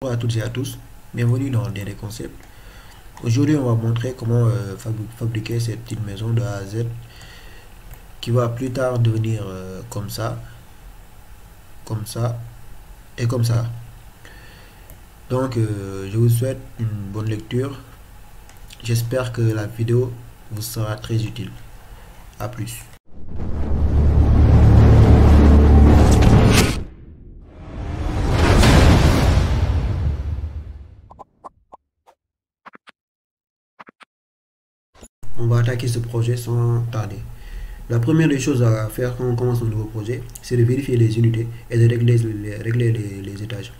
Bonjour à toutes et à tous, bienvenue dans DD Concept. Aujourd'hui, on va montrer comment fabriquer cette petite maison de A à Z qui va plus tard devenir comme ça et comme ça. Donc, je vous souhaite une bonne lecture. J'espère que la vidéo vous sera très utile. A plus. On va attaquer ce projet sans tarder. La première des choses à faire quand on commence un nouveau projet, c'est de vérifier les unités et de régler les étages.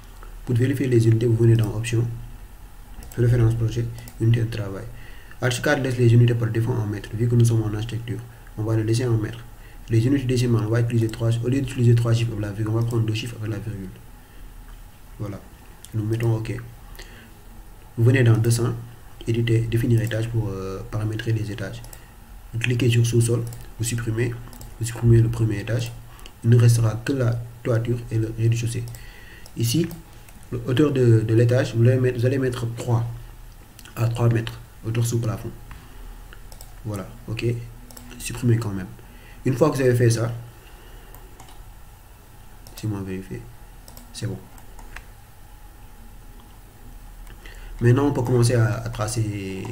Pour vérifier les unités, vous venez dans Options, Référence projet, Unité de travail. Archicad laisse les unités par défaut en mètres, vu que nous sommes en architecture. On va le laisser en mètres. Les unités décimales, on va utiliser 3, au lieu d'utiliser 3 chiffres avec la virgule, on va prendre 2 chiffres avec la virgule. Voilà. Nous mettons OK. Vous venez dans 200, éditer, définir étage pour paramétrer les étages. Vous cliquez sur sous-sol, vous supprimez le premier étage. Il ne restera que la toiture et le rez-de-chaussée. Ici, la hauteur de l'étage, vous allez mettre 3 à 3 mètres, hauteur sous plafond. Voilà, OK. Supprimez quand même. Une fois que vous avez fait ça, si moi vérifier, c'est bon. Maintenant, on peut commencer à tracer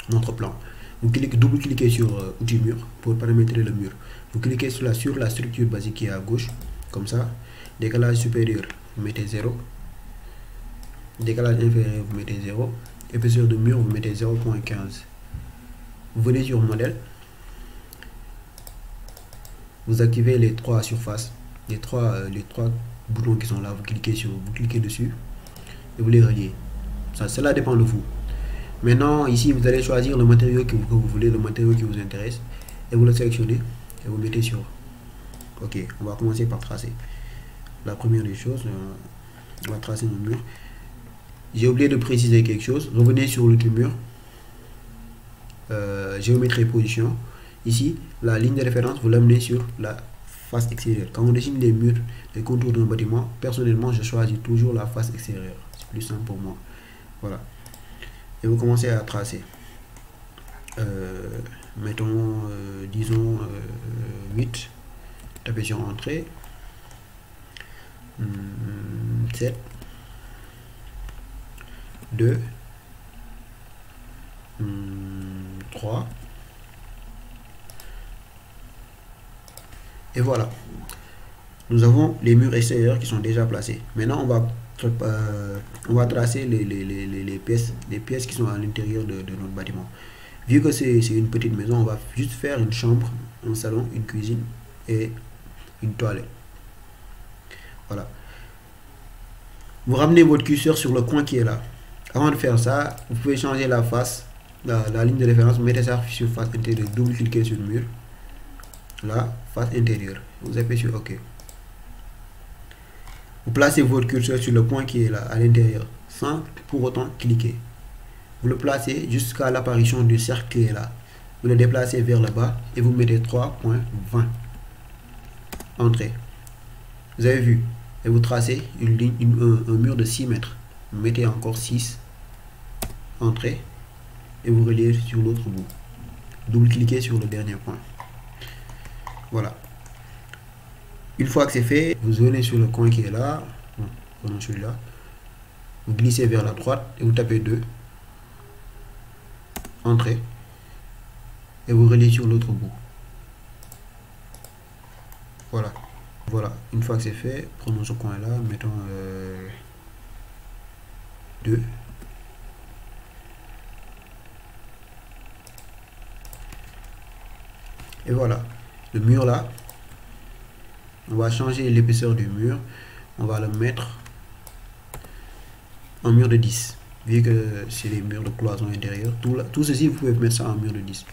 notre plan. Vous double-cliquez sur outil mur pour paramétrer le mur. Vous cliquez sur la structure basique qui est à gauche, comme ça. Décalage supérieur, vous mettez 0. Décalage inférieur, vous mettez 0. Épaisseur de mur, vous mettez 0.15. Vous venez sur modèle. Vous activez les 3 surfaces, les trois boutons qui sont là. Vous cliquez dessus et vous les reliez. Cela dépend de vous. Maintenant, ici, vous allez choisir le matériau que vous voulez, le matériau qui vous intéresse, et vous le sélectionnez et vous mettez sur OK. On va commencer par tracer. La première des choses, on va tracer mon mur. J'ai oublié de préciser quelque chose. Revenez sur l'outil mur, géométrie et position. Ici, la ligne de référence, vous l'amenez sur la face extérieure. Quand on dessine des murs, les contours d'un bâtiment, personnellement, je choisis toujours la face extérieure. C'est plus simple pour moi. Voilà. Et vous commencez à tracer. Mettons, disons, 8. Tapez sur Entrée. 7. 2. 3. Et voilà. Nous avons les murs extérieurs qui sont déjà placés. Maintenant, on va tracer les pièces qui sont à l'intérieur de notre bâtiment. Vu que c'est une petite maison, on va juste faire une chambre, un salon, une cuisine et une toilette. Voilà. Vous ramenez votre curseur sur le coin qui est là. Avant de faire ça, vous pouvez changer la face, la ligne de référence, mettez ça sur face intérieure, double-cliquez sur le mur. Là, face intérieure. Vous appuyez sur OK. Vous placez votre curseur sur le point qui est là, à l'intérieur, sans pour autant cliquer. Vous le placez jusqu'à l'apparition du cercle qui est là. Vous le déplacez vers le bas et vous mettez 3.20. Entrée. Vous avez vu. Et vous tracez une ligne, un mur de 6 mètres. Vous mettez encore 6. Entrée. Et vous reliez sur l'autre bout. Double-cliquez sur le dernier point. Voilà. Une fois que c'est fait, vous venez sur le coin qui est là. Prenons celui-là. Vous glissez vers la droite et vous tapez 2. Entrée. Et vous reliez sur l'autre bout. Voilà. Voilà. Une fois que c'est fait, prenons ce coin-là. Mettons 2. Et voilà. Le mur là. On va changer l'épaisseur du mur. On va le mettre en mur de 10. Vu que c'est les murs de cloison intérieure. Tout ceci, vous pouvez mettre ça en mur de 10.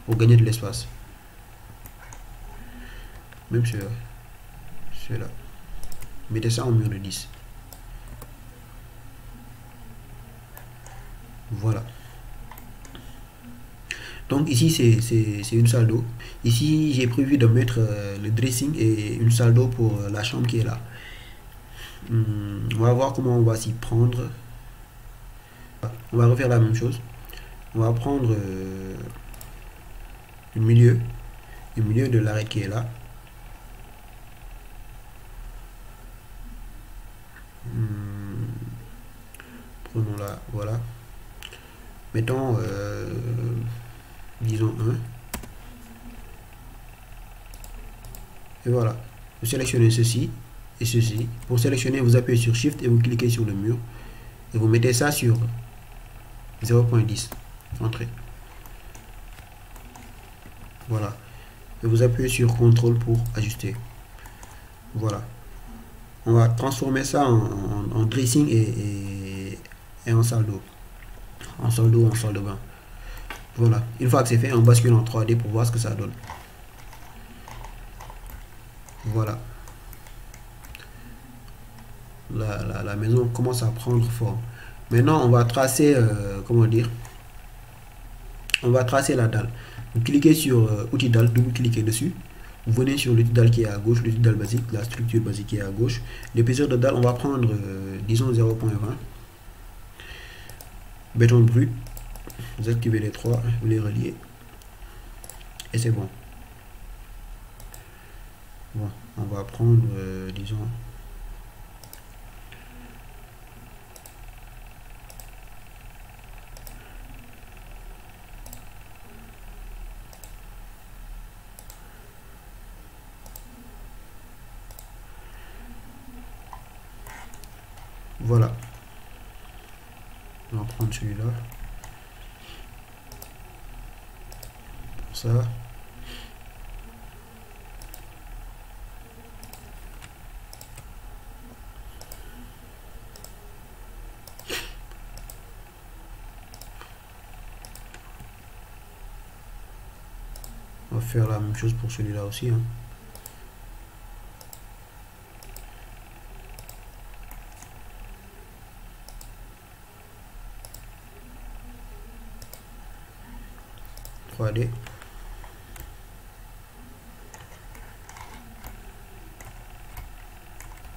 Pour gagner de l'espace. Même celui-là. Mettez ça en mur de 10. Voilà. Donc ici c'est une salle d'eau. Ici j'ai prévu de mettre le dressing et une salle d'eau pour la chambre qui est là. On va voir comment on va s'y prendre. On va refaire la même chose. On va prendre le milieu de l'arête qui est là. Prenons là, voilà. Mettons, disons 1. Et voilà. Vous sélectionnez ceci et ceci. Pour sélectionner, vous appuyez sur Shift et vous cliquez sur le mur. Et vous mettez ça sur 0.10. Entrée. Voilà. Et vous appuyez sur CTRL pour ajuster. Voilà. On va transformer ça en dressing et en salle d'eau. En salle d'eau, en salle de bain. Voilà. Une fois que c'est fait, on bascule en 3D pour voir ce que ça donne. Voilà. La maison commence à prendre forme. Maintenant, on va tracer, comment dire, on va tracer la dalle. Vous cliquez sur outil dalle, double-cliquez dessus. Vous venez sur l'outil dalle qui est à gauche, l'outil dalle basique, la structure basique qui est à gauche. L'épaisseur de dalle, on va prendre, disons 0.20. Béton brut. Vous activez les trois, vous les reliez. Et c'est bon. Bon, on va prendre, disons, voilà. On va prendre celui-là. Pour ça. On va faire la même chose pour celui-là aussi. Hein.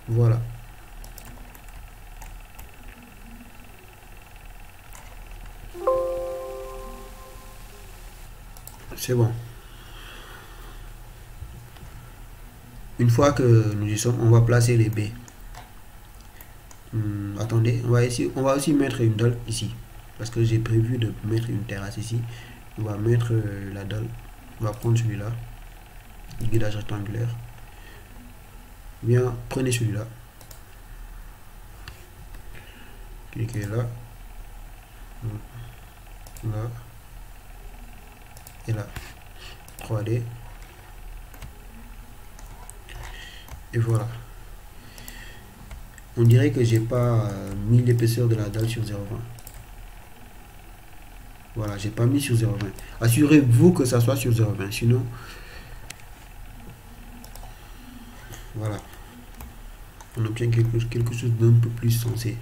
Voilà. C'est bon. Une fois que nous y sommes, on va placer les baies. Attendez, on va aussi mettre une dalle ici. Parce que j'ai prévu de mettre une terrasse ici. On va mettre la dalle. On va prendre celui-là. Guidage rectangulaire. Bien, prenez celui-là. Cliquez là. Là. Et là. 3D. Et voilà. On dirait que j'ai pas mis l'épaisseur de la dalle sur 0.20. Voilà, j'ai pas mis sur 0.20. Assurez-vous que ça soit sur 0.20. Sinon, voilà. On obtient quelque chose d'un peu plus sensé.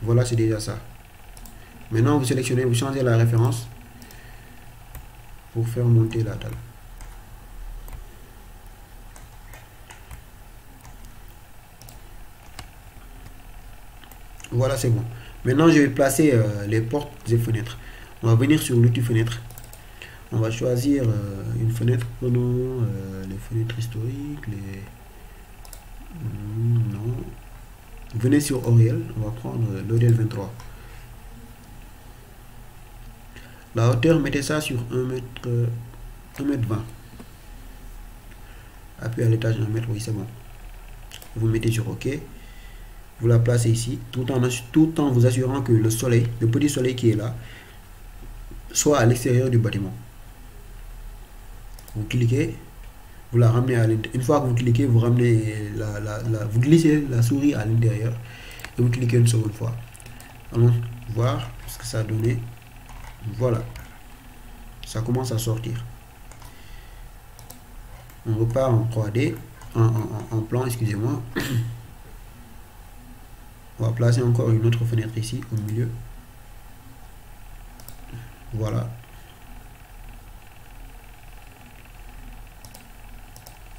Voilà, c'est déjà ça. Maintenant, vous sélectionnez, vous changez la référence pour faire monter la dalle. Voilà, c'est bon. Maintenant, je vais placer les portes et fenêtres. On va venir sur l'outil fenêtre. On va choisir une fenêtre. Prenons les fenêtres historiques. Non. Venez sur Oriel. On va prendre l'Oriel 23. La hauteur, mettez ça sur 1m20. Appuyez à l'étage 1 mètre. Oui, c'est bon. Vous mettez sur OK. Vous la placez ici, tout en vous assurant que le soleil, le petit soleil qui est là, soit à l'extérieur du bâtiment. Vous cliquez, vous la ramenez à l'intérieur. Une fois que vous cliquez, vous ramenez vous glissez la souris à l'intérieur et vous cliquez une seconde fois. Allons voir ce que ça a donné. Voilà, ça commence à sortir. On repart en 3D, en plan, excusez-moi. On va placer encore une autre fenêtre ici au milieu. Voilà.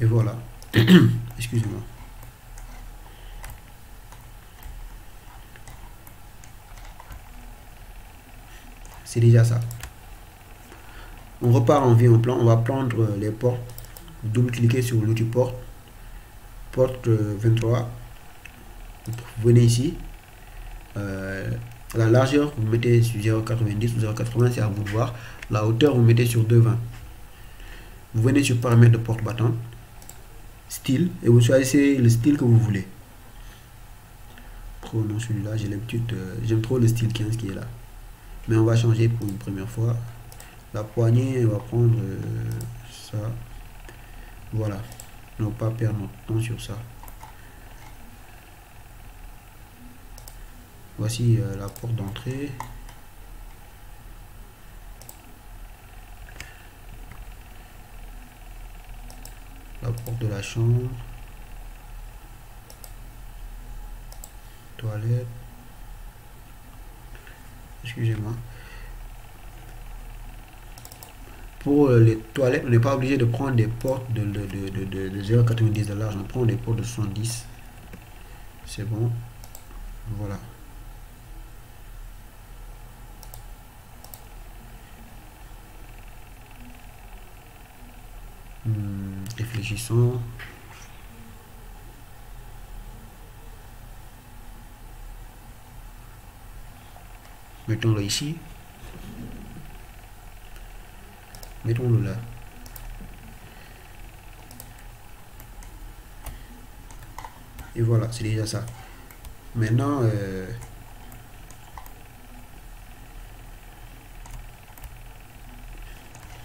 Et voilà. Excusez-moi. C'est déjà ça. On repart en vie en plan. On va prendre les portes. Double-cliquer sur l'outil porte. Porte 23. Vous venez ici. La largeur, vous mettez sur 0,90 ou 0,80, c'est à vous de voir. La hauteur, vous mettez sur 2,20. Vous venez sur paramètres de porte battante. Style. Et vous choisissez le style que vous voulez. Non, celui-là, j'ai l'habitude. J'aime trop le style 15 qui est là. Mais on va changer pour une première fois. La poignée, on va prendre ça. Voilà. Ne pas perdre notre temps sur ça. Voici la porte d'entrée. La porte de la chambre. Toilette. Excusez-moi. Pour les toilettes, on n'est pas obligé de prendre des portes de 0,90 de large. On prend des portes de 70. C'est bon. Voilà. Réfléchissons. Mettons-le ici. Mettons-le là. Et voilà, c'est déjà ça. Maintenant,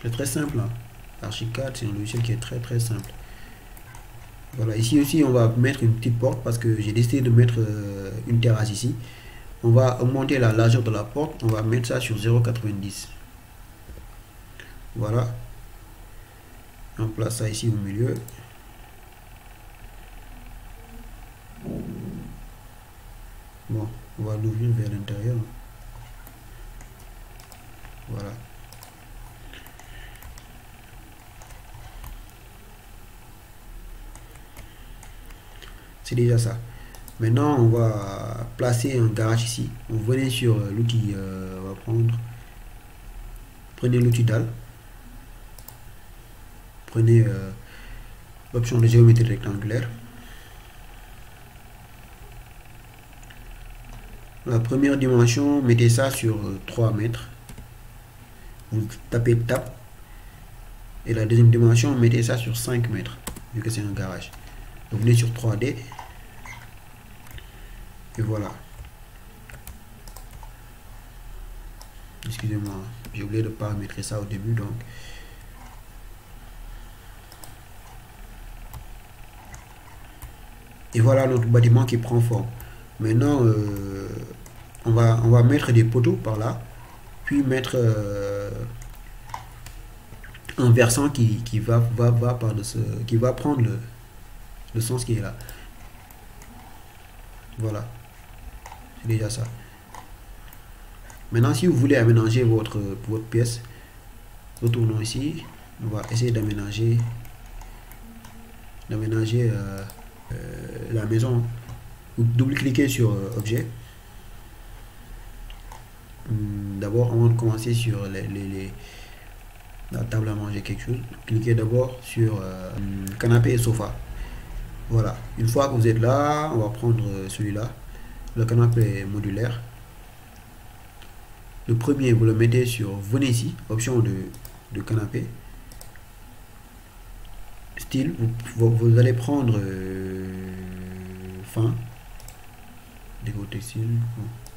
c'est très simple. Hein. Archicad, c'est un logiciel qui est très simple. Voilà, ici aussi, on va mettre une petite porte parce que j'ai décidé de mettre une terrasse ici. On va augmenter la largeur de la porte. On va mettre ça sur 0,90. Voilà. On place ça ici au milieu. Bon, on va l'ouvrir vers l'intérieur. Voilà. C'est déjà ça. Maintenant, on va placer un garage ici. Vous venez sur l'outil, on va prendre. Prenez l'outil dalle. Prenez l'option de géométrie rectangulaire. La première dimension, mettez ça sur 3 mètres. Vous tapez Tab. Et la deuxième dimension, mettez ça sur 5 mètres, vu que c'est un garage. Vous venez sur 3D. Et voilà. Excusez-moi, j'ai oublié de paramétrer ça au début, donc. Et voilà notre bâtiment qui prend forme. Maintenant, on va mettre des poteaux par là, puis mettre un versant qui va par qui va prendre le sens qui est là. Voilà, c'est déjà ça. Maintenant, si vous voulez aménager votre pièce, retournons ici. On va essayer d'aménager la maison. Vous double-cliquez sur objet. D'abord, avant de commencer sur la table à manger quelque chose, cliquez d'abord sur canapé et sofa. Voilà, une fois que vous êtes là, on va prendre celui-là. Le canapé modulaire. Le premier, vous le mettez sur, venez ici, option de canapé. Style, vous allez prendre fin. Déco textile.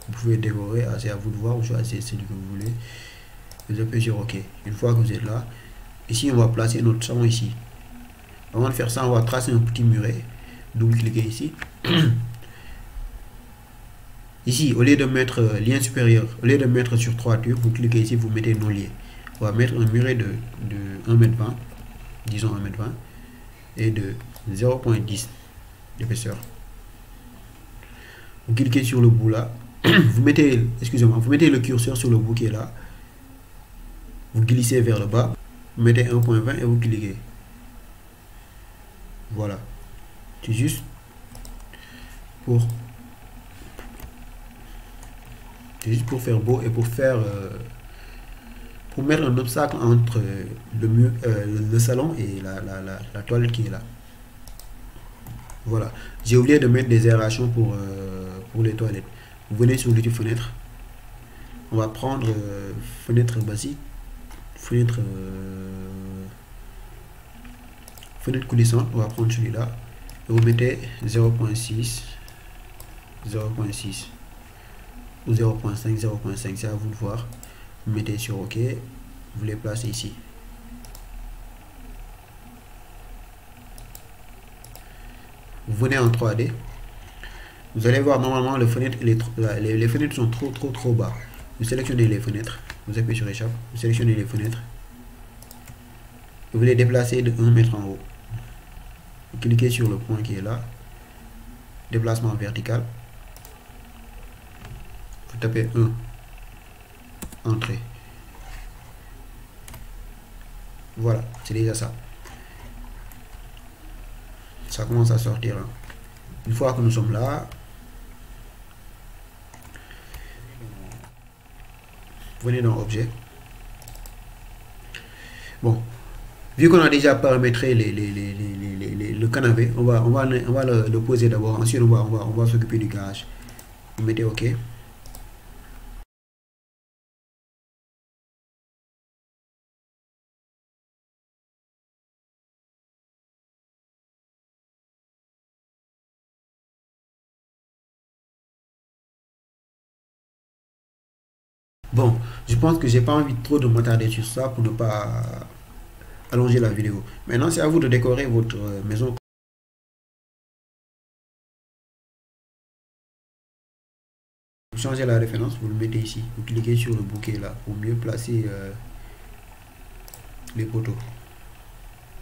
Vous pouvez décorer, c'est à vous de voir, vous choisissez celui que vous voulez. Vous appuyez sur OK. Une fois que vous êtes là, ici on va placer notre salon ici. Avant de faire ça, on va tracer un petit muret. Double-cliquez ici. Ici, au lieu de mettre lien supérieur, au lieu de mettre sur toiture, vous cliquez ici, vous mettez non lié. On va mettre un muret de 1,20 m, disons 1,20 m, et de 0,10 d'épaisseur. Vous cliquez sur le bout là. Vous mettez, excusez-moi, vous mettez le curseur sur le bout qui est là. Vous glissez vers le bas. Vous mettez 1,20 et vous cliquez. Voilà. C'est juste pour faire beau et pour faire pour mettre un obstacle entre le mur, le salon et la toilette qui est là. Voilà. J'ai oublié de mettre des aérations pour les toilettes. Vous venez sur l'outil fenêtre. On va prendre fenêtre basique, fenêtre fenêtre coulissante. On va prendre celui-là. Et vous mettez 0.6, 0.6 ou 0.5, 0.5. C'est à vous de voir. Vous mettez sur OK. Vous les placez ici. Vous venez en 3D. Vous allez voir normalement les fenêtres, les fenêtres sont trop bas. Vous sélectionnez les fenêtres. Vous appuyez sur échappe. Vous sélectionnez les fenêtres. Vous les déplacer de 1 mètre en haut. Vous cliquez sur le point qui est là. Déplacement vertical. Vous tapez 1. Entrée. Voilà, c'est déjà ça. Ça commence à sortir. Hein. Une fois que nous sommes là, venez dans Objet. Bon, vu qu'on a déjà paramétré le canapé, on va le poser d'abord. Ensuite, on va s'occuper du garage. Vous mettez OK. Bon, je pense que j'ai pas envie trop de m'attarder sur ça pour ne pas allonger la vidéo. Maintenant, c'est à vous de décorer votre maison. Vous changez la référence, vous le mettez ici. Vous cliquez sur le bouquet là pour mieux placer les poteaux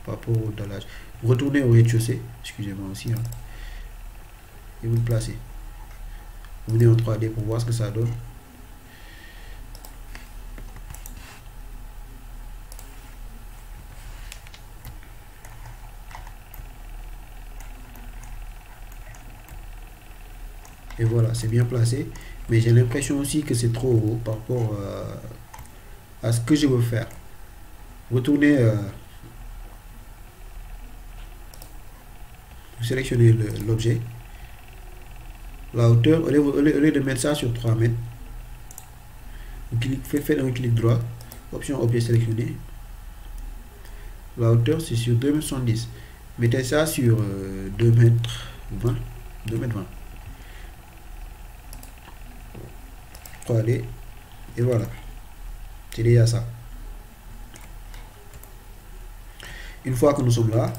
par rapport au dallage. Vous retournez au rez-de-chaussée, excusez-moi aussi, hein, et vous le placez. Vous venez en 3D pour voir ce que ça donne. Et voilà, c'est bien placé. Mais j'ai l'impression aussi que c'est trop haut par rapport à ce que je veux faire. Retournez, vous sélectionnez l'objet. La hauteur, au lieu de mettre ça sur 3 mètres, vous faites un clic droit, option objet sélectionné. La hauteur, c'est sur 2,70 m. Mettez ça sur 2,20 m. 2,20 m. 3D. Et voilà. C'est déjà ça. Une fois que nous sommes là,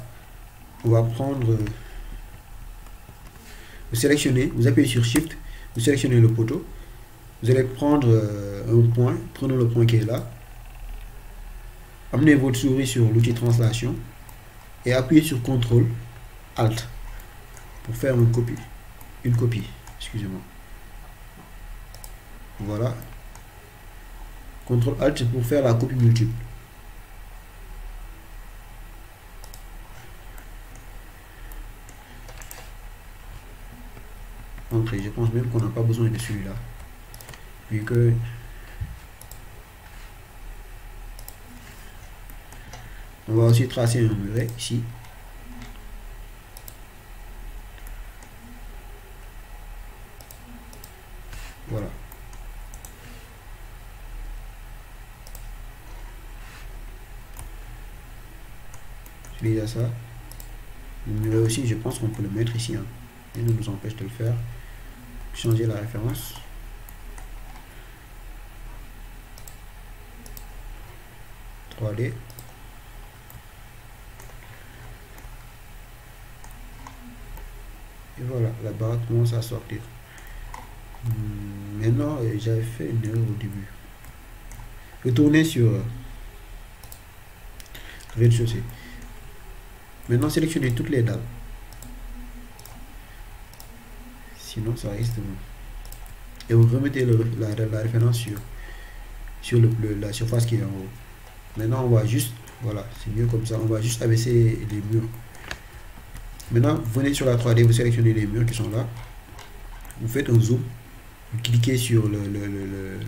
on va prendre... vous sélectionnez, vous appuyez sur Shift, vous sélectionnez le poteau. Vous allez prendre un point, prenez le point qui est là. Amenez votre souris sur l'outil translation et appuyez sur CTRL ALT pour faire une copie. Excusez-moi. Voilà. CTRL ALT pour faire la copie multiple. Entrée. Je pense même qu'on n'a pas besoin de celui-là. Vu que on va aussi tracer un muret ici. Voilà. C'est déjà ça. Le muret aussi, je pense qu'on peut le mettre ici. Hein. Il ne nous empêche de le faire. Changer la référence. Et voilà, la barre commence à sortir. Maintenant, j'avais fait une erreur au début. Retournez sur rez-de-chaussée. Maintenant, sélectionnez toutes les dalles. Sinon, ça risque de... Et vous remettez la référence sur la surface qui est en haut. Maintenant, on va juste... Voilà, c'est mieux comme ça. On va juste abaisser les murs. Maintenant, vous venez sur la 3D, vous sélectionnez les murs qui sont là. Vous faites un zoom. Vous cliquez sur le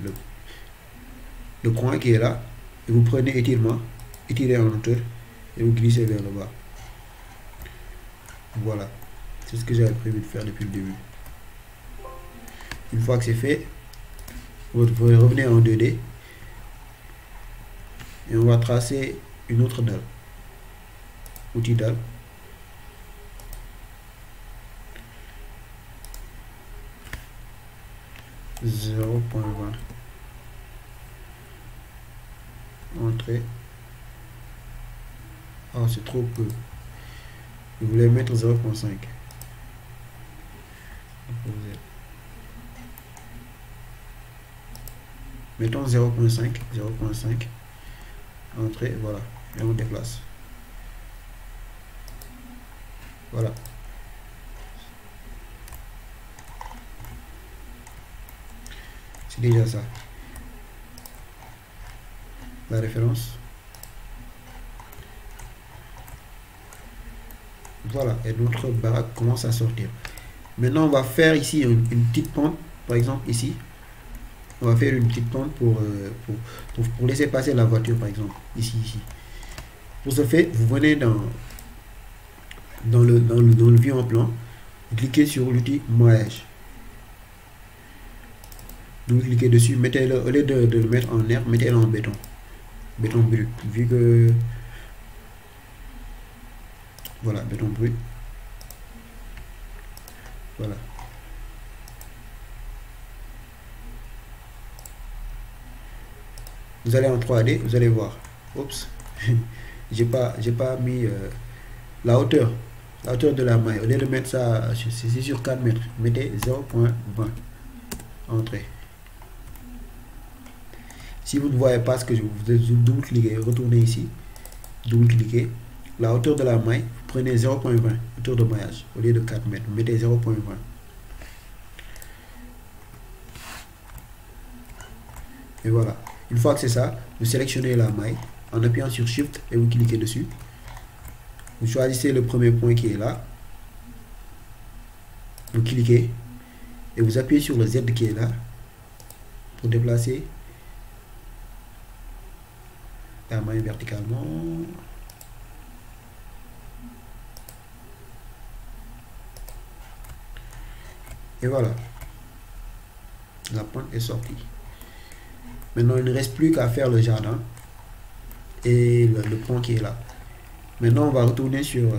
coin qui est là. Et vous prenez étirement, étirez en hauteur et vous glissez vers le bas. Voilà. C'est ce que j'avais prévu de faire depuis le début. Une fois que c'est fait, vous revenez en 2D. Et on va tracer une autre dalle. Outil dalle. Zéro point 20. Entrée. Oh, c'est trop peu. Je voulais mettre 0.5. Mettons 0.5. 0.5. Entrée, voilà. Et on déplace. Voilà. C'est déjà ça. La référence. Voilà. Et notre baraque commence à sortir. Maintenant, on va faire ici une petite pente. Par exemple, ici. On va faire une petite pente pour laisser passer la voiture, par exemple. Ici. Pour ce fait, vous venez dans le vue en plan. Vous cliquez sur l'outil maillage. Donc, cliquez dessus. Mettez-le, au lieu de le mettre en herbe, mettez-le en béton. Béton brut. Vu que... Voilà, béton brut. Voilà. Vous allez en 3D, vous allez voir. Oups. j'ai pas mis la hauteur de la maille. Au lieu de mettre ça, c'est sur 4 mètres. Mettez 0.20. Entrée. Si vous ne voyez pas ce que vous double-cliquez, retournez ici. Double-cliquez. La hauteur de la maille, prenez 0.20. Hauteur de maillage. Au lieu de 4 mètres, mettez 0.20. Et voilà. Une fois que c'est ça, vous sélectionnez la maille en appuyant sur Shift et vous cliquez dessus. Vous choisissez le premier point qui est là. Vous cliquez et vous appuyez sur le Z qui est là pour déplacer la maille verticalement. Et voilà. La pointe est sortie. Maintenant, il ne reste plus qu'à faire le jardin et le pont qui est là. Maintenant, on va retourner sur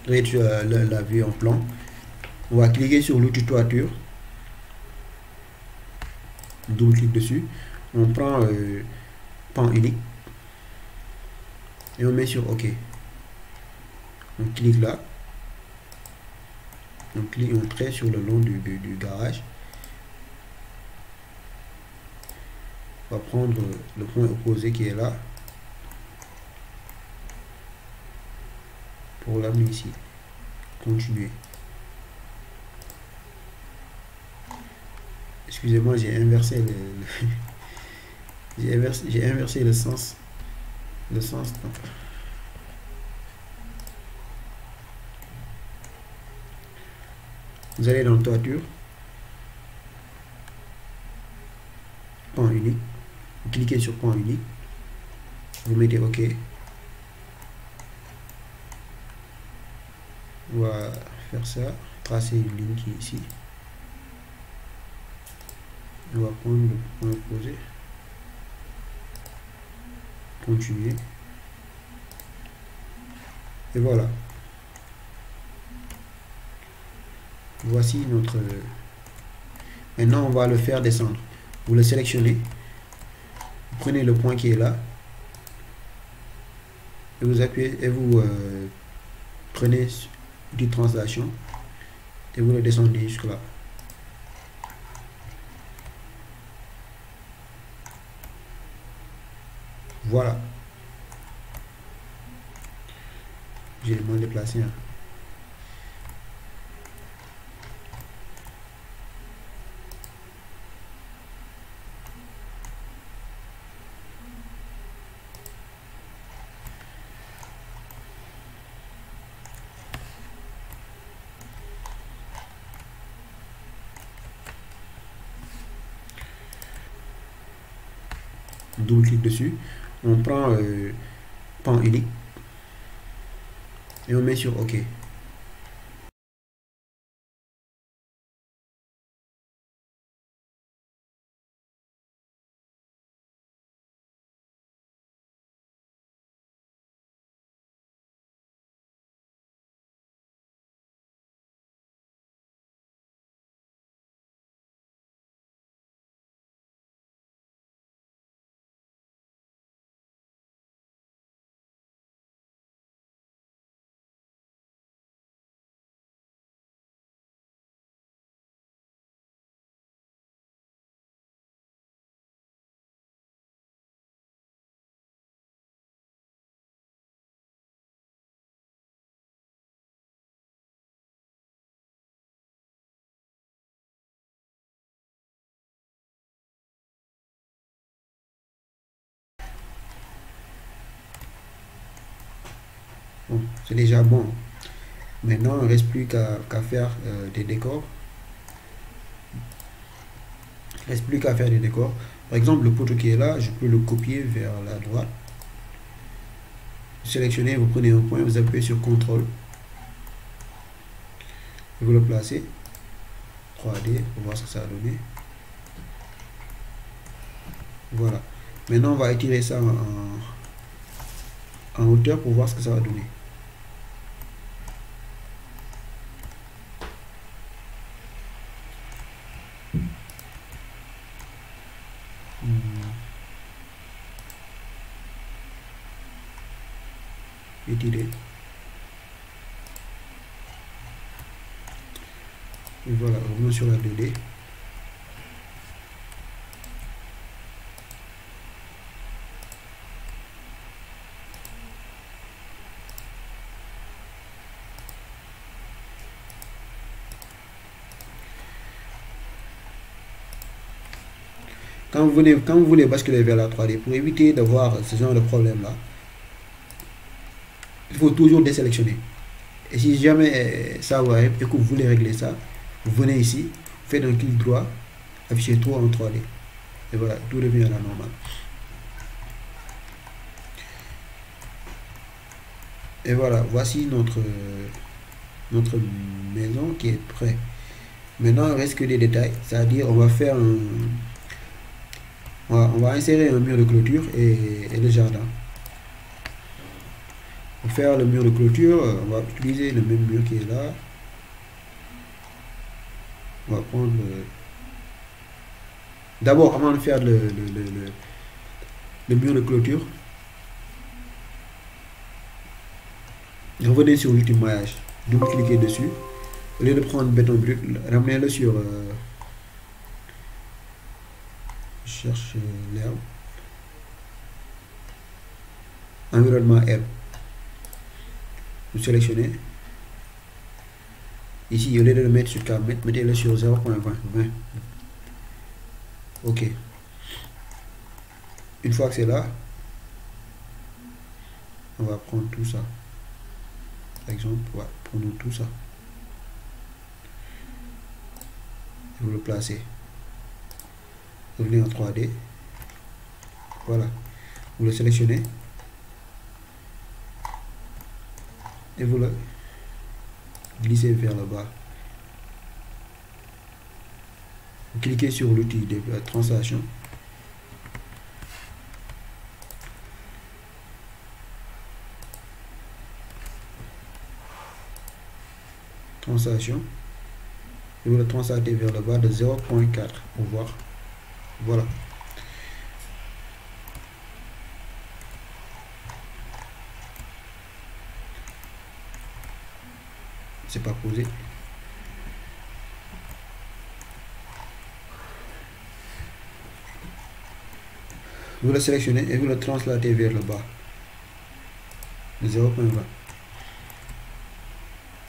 la vue en plan. On va cliquer sur l'outil toiture. Double-clic dessus. On prend pan unique. Et on met sur OK. On clique là. On clique, on traite sur le long du garage. On va prendre le point opposé qui est là. Pour l'amener ici. Continuer. Excusez-moi, j'ai inversé j'ai inversé le sens. Non. Vous allez dans toiture. Pan unique. Vous cliquez sur pan unique. Vous mettez OK. On va faire ça. Tracer une ligne qui est ici. On va prendre le point opposé. Continuer. Et voilà. Voici notre... Maintenant, on va le faire descendre. Vous le sélectionnez. Vous prenez le point qui est là. Et vous appuyez et vous prenez du translation. Et vous le descendez jusque là. Voilà. J'ai le moins déplacé. Hein. On double-clique dessus. On prend pan unique. Et on met sur OK. Bon, c'est déjà bon. Maintenant, il ne reste plus qu'à faire des décors. Il ne reste plus qu'à faire des décors. Par exemple, le poteau qui est là, je peux le copier vers la droite. Sélectionnez, vous prenez un point, vous appuyez sur CTRL. Vous le placez. 3D, pour voir ce que ça a donné. Voilà. Maintenant, on va étirer ça en hauteur pour voir ce que ça va donner. Étirer. Et voilà, revenons sur la 2D. Quand vous voulez basculer vers la 3D, pour éviter d'avoir ce genre de problème là, il faut toujours désélectionner. Et si jamais ça arrive et que vous voulez régler ça, vous venez ici, vous faites un clic droit, affichez tout en 3D. Et voilà, tout revient à la normale. Et voilà, voici notre maison qui est prête. Maintenant, il reste que des détails, c'est-à-dire on va faire on va insérer un mur de clôture et le jardin. Pour faire le mur de clôture, on va utiliser le même mur qui est là. On va prendre d'abord, avant de faire le mur de clôture, revenez sur l'outil maillage, double-cliquez dessus. Au lieu de prendre béton brut, ramenez-le sur je cherche l'herbe, environnement herbe. Vous sélectionnez ici, au lieu de le mettre sur 4 mètres, mettez-le sur 0.20. OK. Une fois que c'est là, on va prendre tout ça. Par exemple, voilà, prenons tout ça. Et vous le placez. Revenez en 3D. Voilà. Vous le sélectionnez. Et vous le glissez vers le bas. Vous cliquez sur l'outil de translation. Translation. Et vous le translatez vers le bas de 0.4 pour voir. Voilà. C'est pas posé. Vous le sélectionnez et vous le translatez vers le bas de 0.20.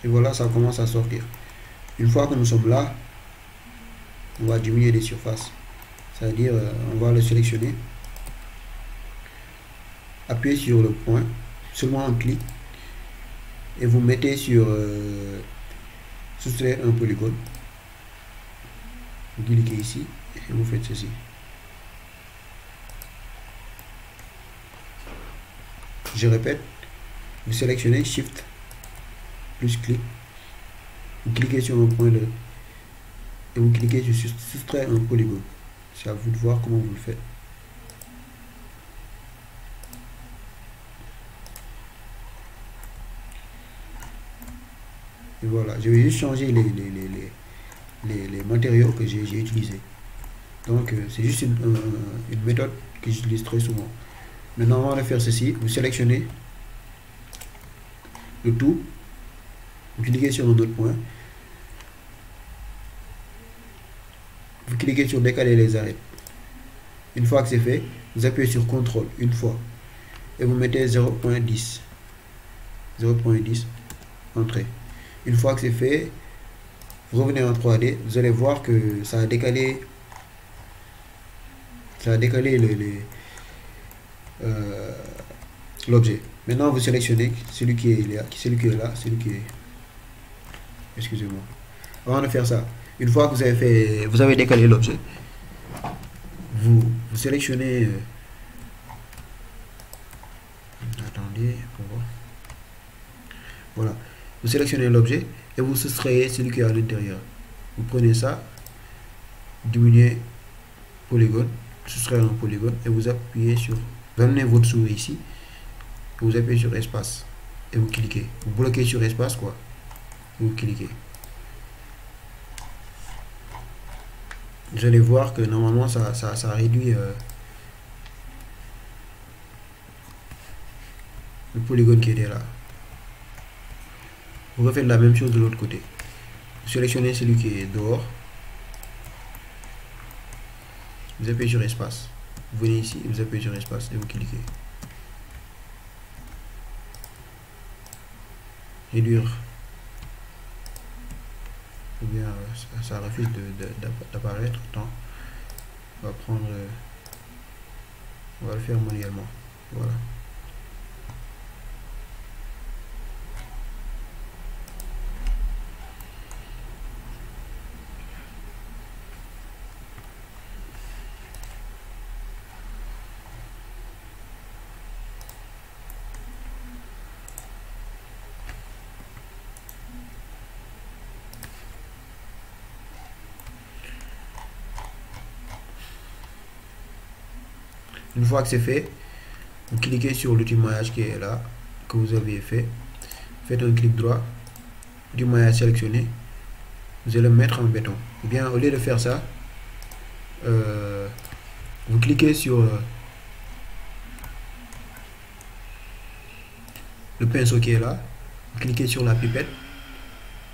Et voilà, ça commence à sortir. Une fois que nous sommes là, on va diminuer les surfaces. C'est-à-dire, on va le sélectionner, appuyez sur le point, seulement un clic, et vous mettez sur soustraire un polygone. Vous cliquez ici et vous faites ceci. Je répète, vous sélectionnez Shift plus clic, vous cliquez sur un point et vous cliquez sur soustraire un polygone. C'est à vous de voir comment vous le faites. Et voilà, je vais juste changer les matériaux que j'ai utilisés. Donc c'est juste une méthode que j'utilise très souvent. Maintenant, avant de faire ceci, vous sélectionnez le tout, vous cliquez sur un autre point, vous cliquez sur décaler les arêtes. Une fois que c'est fait, vous appuyez sur CTRL une fois et vous mettez 0.10. 0.10, entrée. Une fois que c'est fait, vous revenez en 3D, vous allez voir que ça a décalé l'objet. Maintenant, vous sélectionnez celui qui est là, celui qui est... Excusez-moi. Avant de faire ça, une fois que vous avez décalé l'objet, vous sélectionnez... attendez, pour voir. Voilà. Vous sélectionnez l'objet et vous soustrayez celui qui est à l'intérieur. Vous prenez ça, diminuez polygone, soustraire un polygone et vous appuyez sur... Vous amenez votre souris ici, vous appuyez sur espace et vous cliquez. Vous bloquez sur espace quoi. Et vous cliquez. Vous allez voir que normalement ça réduit le polygone qui était là. Vous refaites la même chose de l'autre côté. Vous sélectionnez celui qui est dehors. Vous appuyez sur espace. Vous venez ici, vous appuyez sur espace et vous cliquez. Réduire. Ou bien ça refuse d'apparaître. Attends. On va prendre. On va le faire manuellement. Voilà. Une fois que c'est fait, vous cliquez sur l'outil maillage qui est là, que vous avez fait. Faites un clic droit, du maillage sélectionné. Vous allez le mettre en béton. Ou bien au lieu de faire ça, vous cliquez sur le pinceau qui est là. Vous cliquez sur la pipette.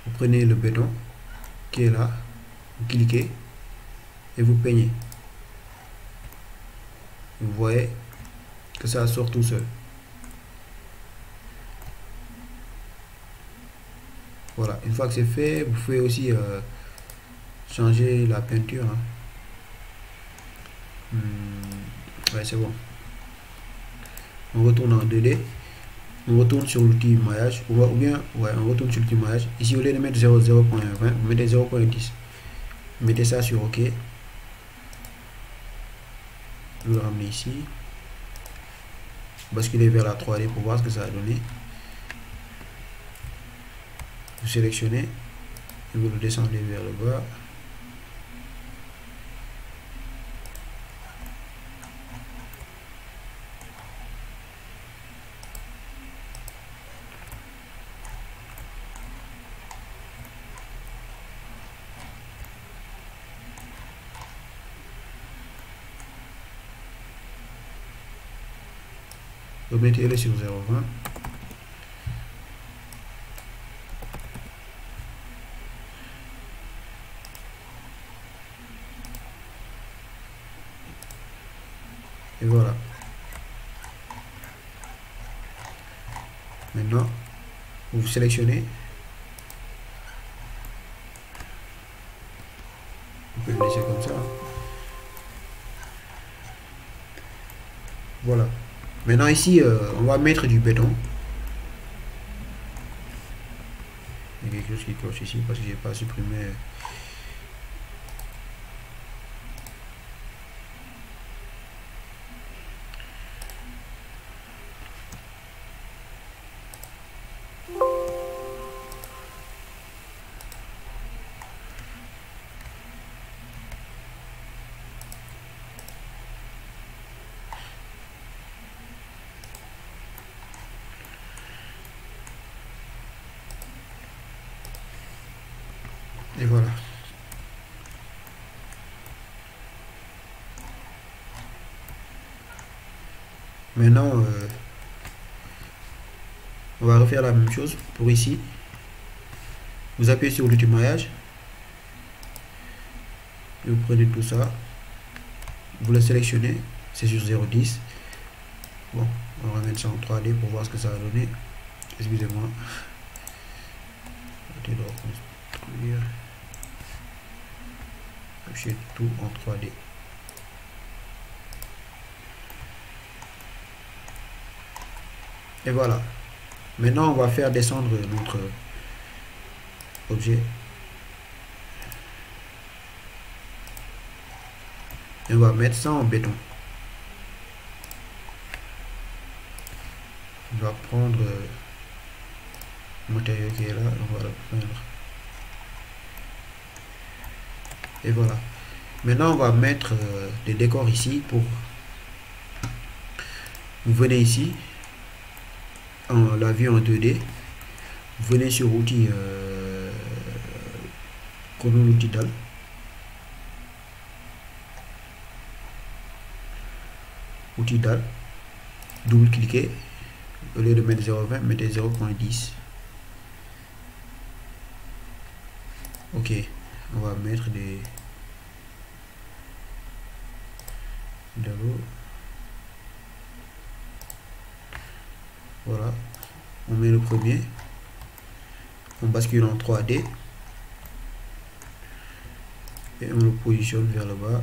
Vous prenez le béton qui est là. Vous cliquez et vous peignez. Vous voyez que ça sort tout seul. Voilà, une fois que c'est fait, vous pouvez aussi changer la peinture. Ouais, c'est bon. On retourne en 2D. On retourne sur l'outil maillage. Ou bien, ouais, on retourne sur l'outil maillage. Ici, au lieu de mettre 0.20, vous mettez 0.10. Vous mettez ça sur OK. Vous le ramenez ici. Basculez vers la 3D pour voir ce que ça a donné. Vous sélectionnez et vous le descendez vers le bas. Remettez-le sur 0.20. Et voilà. Maintenant, vous sélectionnez. Vous pouvez le laisser comme ça. Voilà. Maintenant ici, on va mettre du béton. Il y a quelque chose qui cloche ici parce que j'ai pas supprimé. Et voilà. Maintenant, on va refaire la même chose pour ici. Vous appuyez sur l'outil maillage. Et vous prenez tout ça. Vous le sélectionnez. C'est sur 0,10. Bon, on va mettre ça en 3D pour voir ce que ça va donner. Excusez-moi. Afficher tout en 3D. Et voilà. Maintenant, on va faire descendre notre objet. Et on va mettre ça en béton. On va prendre le matériau qui est là. On va le prendre. Et voilà. Maintenant, on va mettre des décors ici pour... Vous venez ici. La vue en 2D, vous venez sur outil chrono l'outil DAL, double cliquez, au lieu de mettre 0,20 mettez 0,10. ok, on va mettre des voilà, on met le premier, on bascule en 3D et on le positionne vers le bas.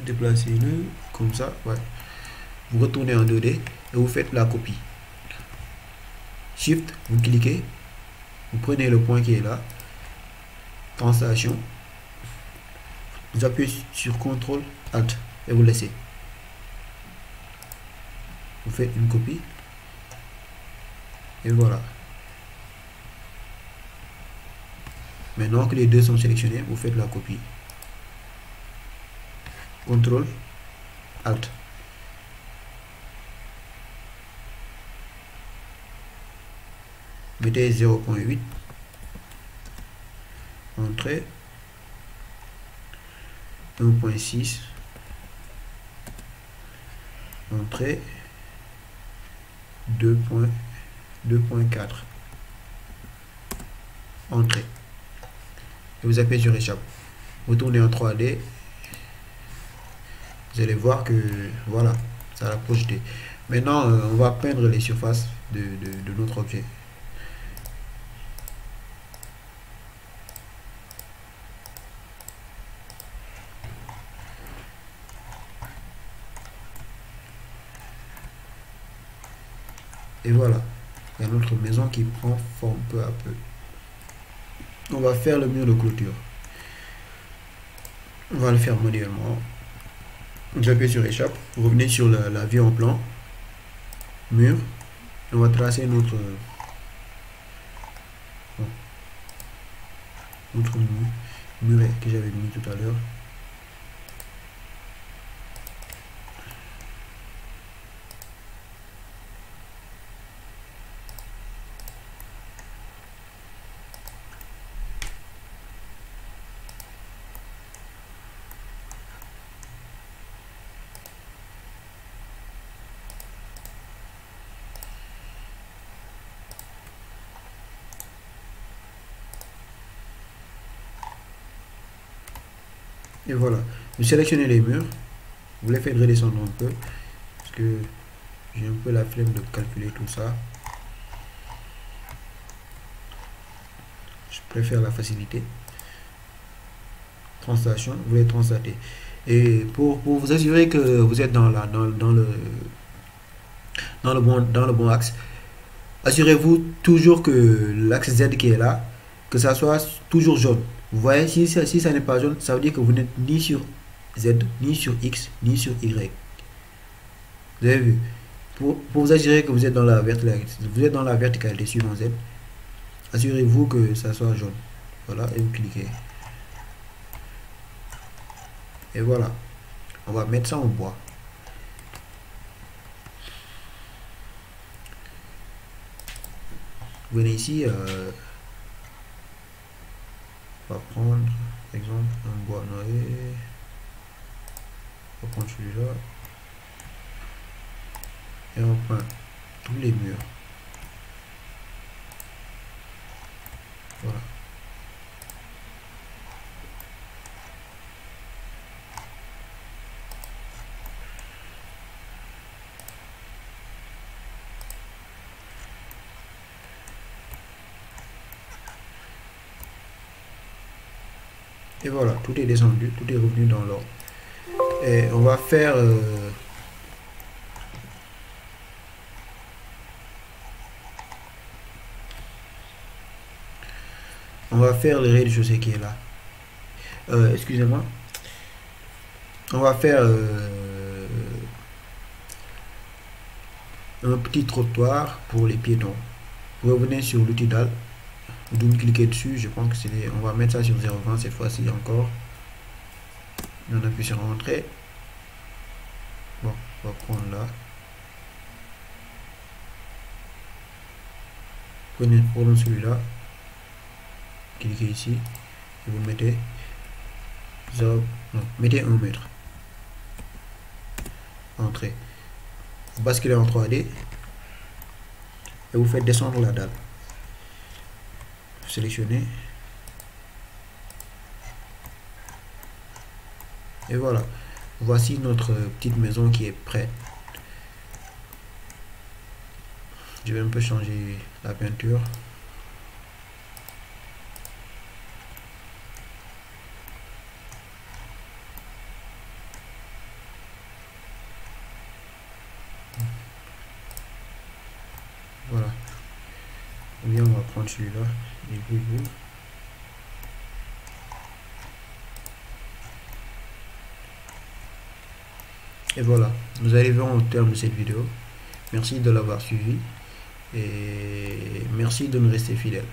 Déplacez-le comme ça, ouais. Vous retournez en 2D et vous faites la copie. Shift, vous cliquez, vous prenez le point qui est là, translation, vous appuyez sur CTRL ALT et vous laissez. Vous faites une copie et voilà. Maintenant que les deux sont sélectionnés, vous faites la copie. CTRL ALT. Mettez 0,8. Entrée. 1,6. Entrée. 2,4. Entrée. Et vous appuyez sur échappe. Vous tournez en 3D. Vous allez voir que voilà, ça a projeté. Maintenant, on va peindre les surfaces de notre objet. Et voilà, il y a notre maison qui prend forme peu à peu. On va faire le mur de clôture. On va le faire manuellement. Vous appuyez sur échappe, vous revenez sur la vue en plan, mur, on va tracer notre muret que j'avais mis tout à l'heure. Et voilà, vous sélectionnez les murs, vous les faites redescendre un peu, parce que j'ai un peu la flemme de calculer tout ça. Je préfère la facilité. Translation, vous les translatez. Et pour vous assurer que vous êtes dans le bon axe, assurez-vous toujours que l'axe Z qui est là, que ça soit toujours jaune. Vous voyez, si ça n'est pas jaune, ça veut dire que vous n'êtes ni sur Z, ni sur X, ni sur Y. Vous avez vu? Pour vous assurer que vous êtes dans la verticalité suivant Z, assurez-vous que ça soit jaune. Voilà, et vous cliquez. Et voilà. On va mettre ça en bois. Venez ici, on va prendre par exemple un bois noyé. On va prendre celui-là et on peint tous les murs. Voilà. Et voilà, tout est descendu, tout est revenu dans l'ordre. Et on va faire le rez-de-chaussée qui est là. Excusez-moi. On va faire un petit trottoir pour les piétons. Vous revenez sur l'outil DAL, vous double-cliquez dessus, je pense que c'est on va mettre ça sur 0,20 cette fois-ci encore. On appuie sur entrée. Bon, on va prendre là. Prenons celui-là. Cliquez ici et vous mettez 0, non, mettez 1 mètre. Entrée. Vous basculez en 3D et vous faites descendre la dalle. Sélectionnez. Et voilà. Voici notre petite maison qui est prête. Je vais un peu changer la peinture. Voilà. Ou bien on va prendre celui-là. Et voilà, nous arrivons au terme de cette vidéo. Merci de l'avoir suivi et merci de nous rester fidèles.